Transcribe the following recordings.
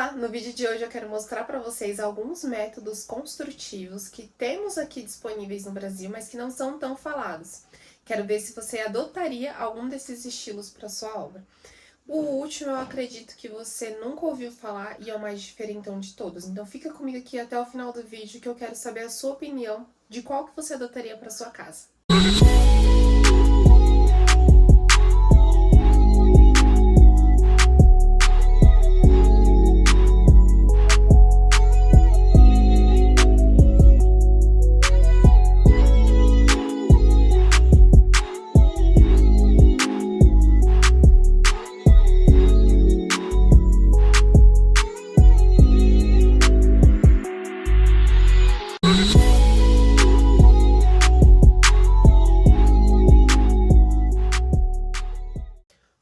Olá! No vídeo de hoje eu quero mostrar para vocês alguns métodos construtivos que temos aqui disponíveis no Brasil, mas que não são tão falados. Quero ver se você adotaria algum desses estilos para sua obra. O último eu acredito que você nunca ouviu falar e é o mais diferentão de todos. Então fica comigo aqui até o final do vídeo que eu quero saber a sua opinião de qual que você adotaria para sua casa.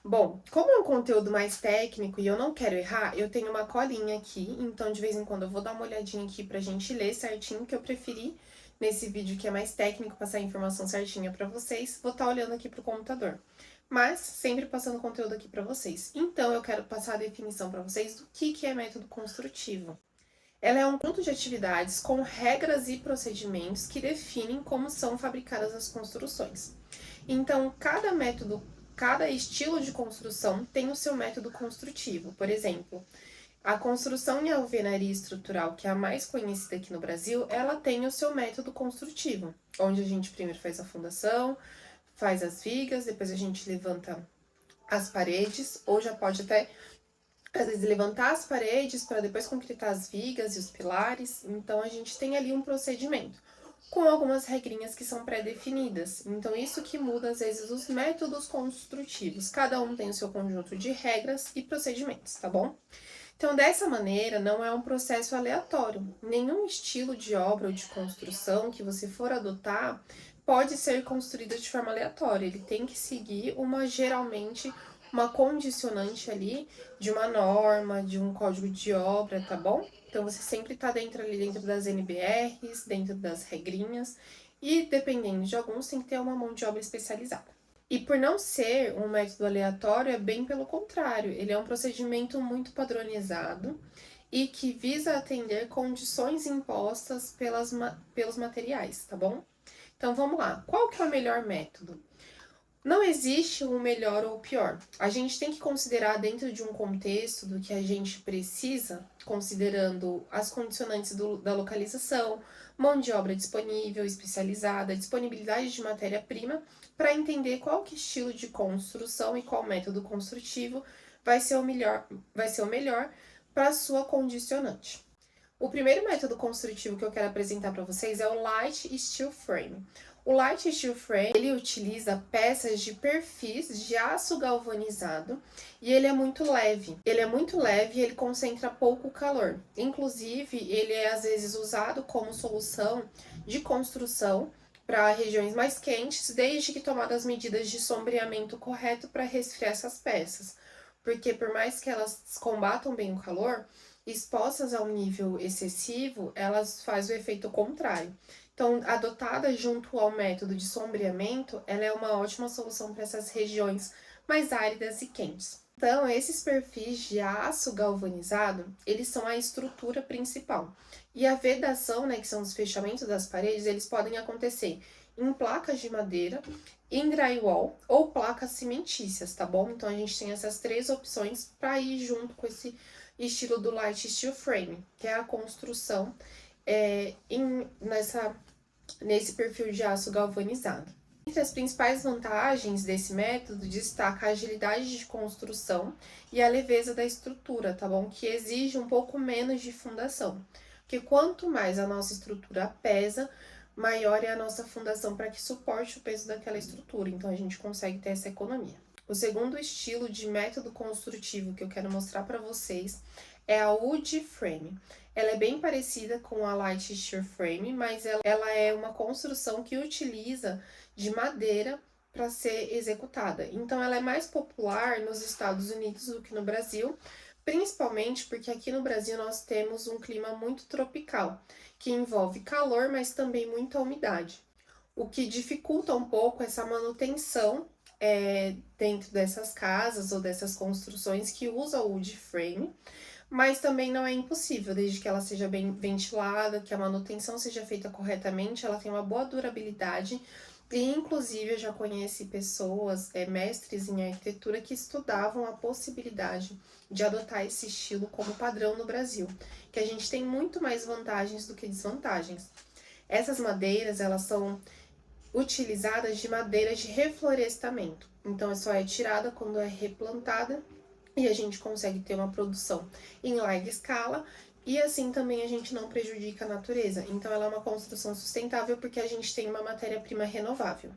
Bom, como é um conteúdo mais técnico e eu não quero errar, eu tenho uma colinha aqui, então de vez em quando eu vou dar uma olhadinha aqui pra gente ler certinho, que eu preferi nesse vídeo que é mais técnico, passar a informação certinha pra vocês, vou estar olhando aqui pro computador. Mas sempre passando conteúdo aqui pra vocês. Então eu quero passar a definição pra vocês do que é método construtivo. Ela é um conjunto de atividades com regras e procedimentos que definem como são fabricadas as construções. Então, cada estilo de construção tem o seu método construtivo. Por exemplo, a construção em alvenaria estrutural, que é a mais conhecida aqui no Brasil, ela tem o seu método construtivo, onde a gente primeiro faz a fundação, faz as vigas, depois a gente levanta as paredes, ou já pode até, às vezes, levantar as paredes para depois concretar as vigas e os pilares. Então, a gente tem ali um procedimento com algumas regrinhas que são pré-definidas. Então, isso que muda, às vezes, os métodos construtivos. Cada um tem o seu conjunto de regras e procedimentos, tá bom? Então, dessa maneira, não é um processo aleatório. Nenhum estilo de obra ou de construção que você for adotar pode ser construído de forma aleatória. Ele tem que seguir geralmente, uma condicionante ali de uma norma, de um código de obra, tá bom? Então, você sempre tá dentro das NBRs, dentro das regrinhas, e dependendo de alguns, tem que ter uma mão de obra especializada. E por não ser um método aleatório, é bem pelo contrário, ele é um procedimento muito padronizado e que visa atender condições impostas pelos materiais, tá bom? Então vamos lá, qual que é o melhor método? Não existe um melhor ou pior. A gente tem que considerar dentro de um contexto do que a gente precisa, considerando as condicionantes da localização, mão de obra disponível, especializada, disponibilidade de matéria-prima, para entender qual que estilo de construção e qual método construtivo vai ser o melhor para a sua condicionante. O primeiro método construtivo que eu quero apresentar para vocês é o Light Steel Frame. O Light Steel Frame, ele utiliza peças de perfis de aço galvanizado e ele é muito leve. Ele é muito leve e ele concentra pouco calor. Inclusive, ele é às vezes usado como solução de construção para regiões mais quentes, desde que tomadas medidas de sombreamento correto para resfriar essas peças. Porque por mais que elas combatam bem o calor, expostas a um nível excessivo, elas fazem o efeito contrário. Então, adotada junto ao método de sombreamento, ela é uma ótima solução para essas regiões mais áridas e quentes. Então, esses perfis de aço galvanizado, eles são a estrutura principal. E a vedação, né, que são os fechamentos das paredes, eles podem acontecer em placas de madeira, em drywall ou placas cimentícias, tá bom? Então, a gente tem essas três opções para ir junto com esse estilo do Light Steel Frame, que é a construção nesse perfil de aço galvanizado. Entre as principais vantagens desse método, destaca a agilidade de construção e a leveza da estrutura, tá bom? Que exige um pouco menos de fundação. Porque quanto mais a nossa estrutura pesa, maior é a nossa fundação para que suporte o peso daquela estrutura. Então, a gente consegue ter essa economia. O segundo estilo de método construtivo que eu quero mostrar para vocês é a Wood Frame. Ela é bem parecida com a Light Steel Frame, mas ela é uma construção que utiliza de madeira para ser executada. Então, ela é mais popular nos Estados Unidos do que no Brasil, principalmente porque aqui no Brasil nós temos um clima muito tropical, que envolve calor, mas também muita umidade, o que dificulta um pouco essa manutenção dentro dessas casas ou dessas construções que usam o wood frame, mas também não é impossível, desde que ela seja bem ventilada, que a manutenção seja feita corretamente, ela tem uma boa durabilidade. E, inclusive, eu já conheci pessoas, mestres em arquitetura, que estudavam a possibilidade de adotar esse estilo como padrão no Brasil, que a gente tem muito mais vantagens do que desvantagens. Essas madeiras, elas são utilizadas de madeiras de reflorestamento, então só é tirada quando é replantada e a gente consegue ter uma produção em larga escala e assim também a gente não prejudica a natureza. Então ela é uma construção sustentável porque a gente tem uma matéria-prima renovável.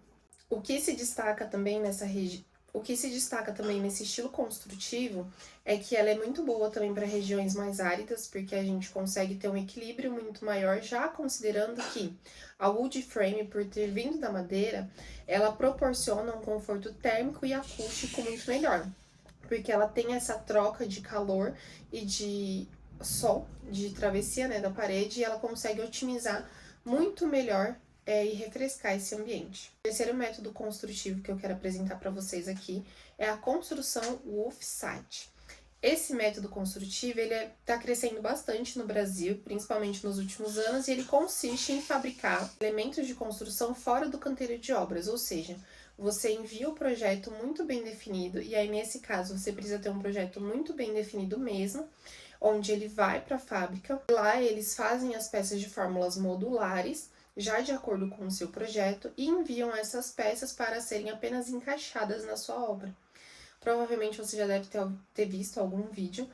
O que se destaca também nessa região, o que se destaca também nesse estilo construtivo é que ela é muito boa também para regiões mais áridas, porque a gente consegue ter um equilíbrio muito maior, já considerando que a wood frame, por ter vindo da madeira, ela proporciona um conforto térmico e acústico muito melhor, porque ela tem essa troca de calor e de sol, de travessia, né, da parede, e ela consegue otimizar muito melhor e refrescar esse ambiente. O terceiro método construtivo que eu quero apresentar para vocês aqui é a construção Wolfsite. Esse método construtivo ele está crescendo bastante no Brasil, principalmente nos últimos anos, e ele consiste em fabricar elementos de construção fora do canteiro de obras, ou seja, você envia o projeto muito bem definido, e aí nesse caso você precisa ter um projeto muito bem definido mesmo, onde ele vai para a fábrica. Lá eles fazem as peças de fórmulas modulares, já de acordo com o seu projeto, e enviam essas peças para serem apenas encaixadas na sua obra. Provavelmente você já deve ter visto algum vídeo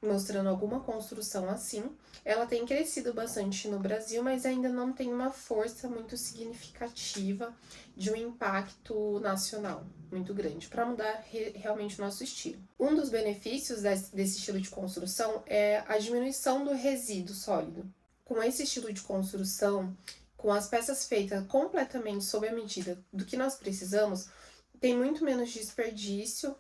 mostrando alguma construção assim. Ela tem crescido bastante no Brasil, mas ainda não tem uma força muito significativa de um impacto nacional muito grande para mudar realmente o nosso estilo. Um dos benefícios desse estilo de construção é a diminuição do resíduo sólido. Com esse estilo de construção, com as peças feitas completamente sob a medida do que nós precisamos, tem muito menos desperdício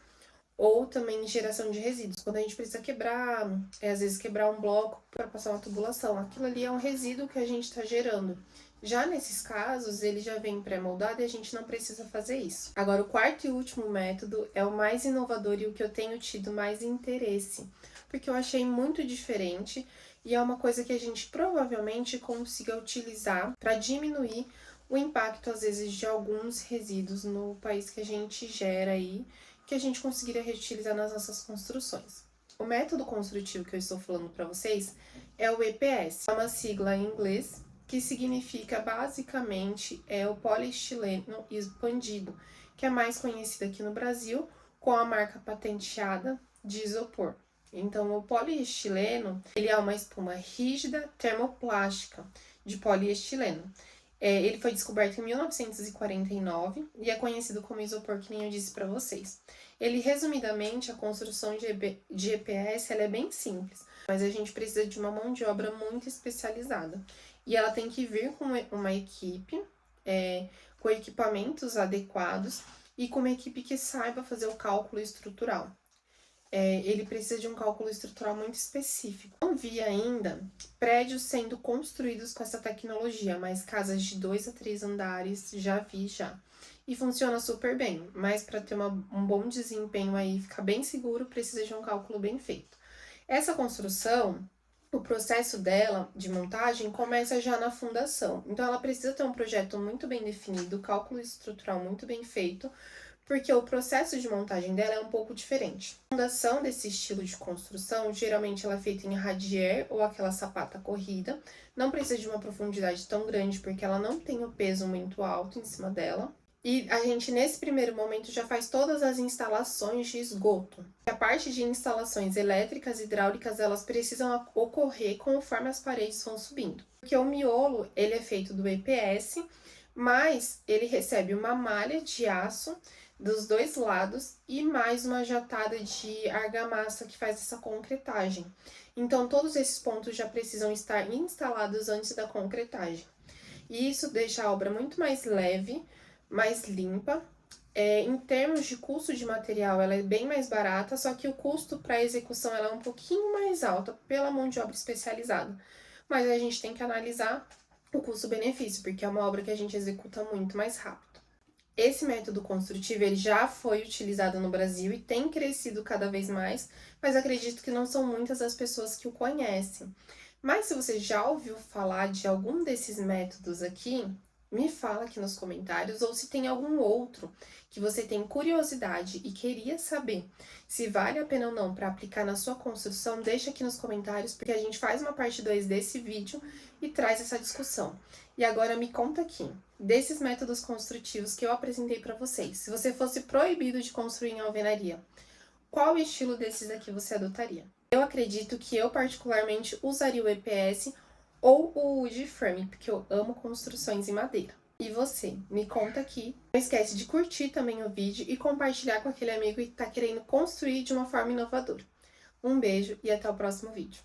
ou também geração de resíduos. Quando a gente precisa quebrar, às vezes quebrar um bloco para passar uma tubulação, aquilo ali é um resíduo que a gente está gerando. Já nesses casos, ele já vem pré-moldado e a gente não precisa fazer isso. Agora, o quarto e último método é o mais inovador e o que eu tenho tido mais interesse, porque eu achei muito diferente e é uma coisa que a gente provavelmente consiga utilizar para diminuir o impacto, às vezes, de alguns resíduos no país que a gente gera aí, que a gente conseguiria reutilizar nas nossas construções. O método construtivo que eu estou falando para vocês é o EPS, é uma sigla em inglês que significa basicamente o poliestileno expandido, que é mais conhecido aqui no Brasil com a marca patenteada de isopor. Então, o poliestileno ele é uma espuma rígida termoplástica de poliestileno. Ele foi descoberto em 1949 e é conhecido como isopor, que nem eu disse para vocês. Ele, resumidamente, a construção de EPS ela é bem simples, mas a gente precisa de uma mão de obra muito especializada. E ela tem que vir com uma equipe, com equipamentos adequados e com uma equipe que saiba fazer o cálculo estrutural. Ele precisa de um cálculo estrutural muito específico. Não vi ainda prédios sendo construídos com essa tecnologia, mas casas de 2 a 3 andares já vi já. E funciona super bem, mas para ter um bom desempenho aí, ficar bem seguro, precisa de um cálculo bem feito. Essa construção, o processo dela de montagem começa já na fundação. Então ela precisa ter um projeto muito bem definido, cálculo estrutural muito bem feito, porque o processo de montagem dela é um pouco diferente. A fundação desse estilo de construção, geralmente ela é feita em radier ou aquela sapata corrida, não precisa de uma profundidade tão grande porque ela não tem o peso muito alto em cima dela. E a gente, nesse primeiro momento, já faz todas as instalações de esgoto. A parte de instalações elétricas e hidráulicas, elas precisam ocorrer conforme as paredes vão subindo. Porque o miolo, ele é feito do EPS, mas ele recebe uma malha de aço dos dois lados e mais uma jatada de argamassa que faz essa concretagem. Então, todos esses pontos já precisam estar instalados antes da concretagem. E isso deixa a obra muito mais leve, mais limpa. Em termos de custo de material, ela é bem mais barata, só que o custo para execução ela é um pouquinho mais alta pela mão de obra especializada. Mas a gente tem que analisar o custo-benefício, porque é uma obra que a gente executa muito mais rápido. Esse método construtivo ele já foi utilizado no Brasil e tem crescido cada vez mais, mas acredito que não são muitas as pessoas que o conhecem. Mas se você já ouviu falar de algum desses métodos aqui, me fala aqui nos comentários, ou se tem algum outro que você tem curiosidade e queria saber se vale a pena ou não para aplicar na sua construção, deixa aqui nos comentários, porque a gente faz uma parte 2 desse vídeo e traz essa discussão. E agora me conta aqui, desses métodos construtivos que eu apresentei para vocês, se você fosse proibido de construir em alvenaria, qual estilo desses aqui você adotaria? Eu acredito que eu particularmente usaria o EPS ou o wood frame, porque eu amo construções em madeira. E você? Me conta aqui. Não esquece de curtir também o vídeo e compartilhar com aquele amigo que está querendo construir de uma forma inovadora. Um beijo e até o próximo vídeo.